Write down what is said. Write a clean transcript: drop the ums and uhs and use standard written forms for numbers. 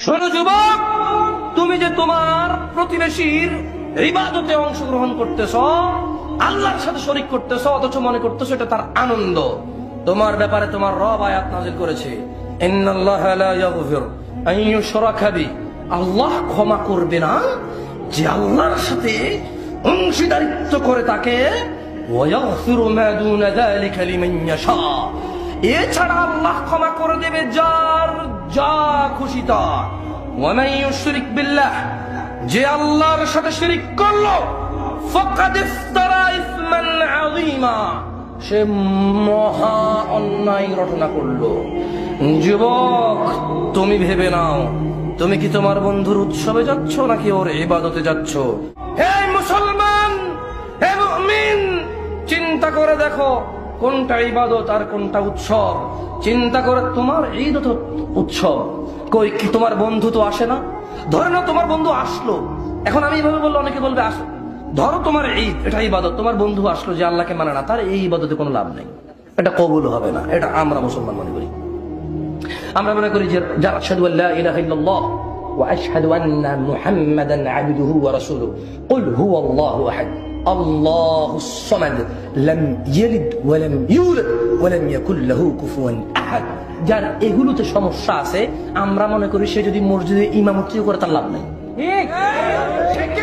শোনো যুবক, তুমি যে তোমার প্রতিবেশীর ইবাদতে অংশগ্রহণ করতেছ, আল্লাহর সাথে শরীক করতেছ, অথচ মনে করতেছ এটা তার আনন্দ। তোমার ব্যাপারে তোমার রব আয়াত নাযিল করেছে, ইন্নাল্লাহা লা ইয়াগফির আন ইউশরাকা বিহি, আল্লাহ ক্ষমা করবে না যে আল্লাহর সাথে অংশীদারিত্ব করে তাকে, ওয়া ইয়াগফিরু মা দুনা যালিকা লিমান ইয়াশা, এছাড়া আল্লাহ ক্ষমা করে দেবে যার যা খুশি তার। ওয়া মান ইউশরিক বিল্লাহ, যে আল্লাহর সাথে শিরক করলো, ফাকাদ ইফতারা ইসমান আযীমা, সে মহা অন্যায় রটনা করলো। যুবক, তুমি ভেবে নাও, তুমি কি তোমার বন্ধুর উৎসবে যাচ্ছ নাকি ওর ইবাদতে যাচ্ছ? হে মুসলমান, হে মুমিন, চিন্তা করে দেখো কোনটা ইবাদত আর কোনটা উৎসব। চিন্তা করে, তোমার ঈদ তো উৎসব, কই কি তোমার বন্ধু তো আসে না? ধরে নাও তোমার বন্ধু আসলো, এখন আমি এইভাবে বললে অনেকে বলবে আসো, ধরো তোমার ঈদ, এটা ইবাদত, তোমার বন্ধু আসলো যে আল্লাহকে মানে না, তার এই ইবাদতে কোনো লাভ নেই, এটা কবুল হবে না। এটা আমরা মুসলমান মনে করি। আমরা মনে করি যে যারা আশহাদু আল্লা ইলাহা ইল্লাল্লাহ ওয়া আশহাদু আন্না মুহাম্মাদান আবদুহু ওয়া রাসূলুহু, কুল হুয়াল্লাহু আহাদ আল্লাহুস সামাদ লাম ইয়ালিদ ওয়া লাম ইউলাদ ওয়া লাম ইয়াকুল লাহু কুফুয়ান আহাদ, যার এগুলোতে সমস্যা আছে, আমরা মনে করি সে যদি মসজিদে ইমামতি করে তার লাভ নাই। ঠিক?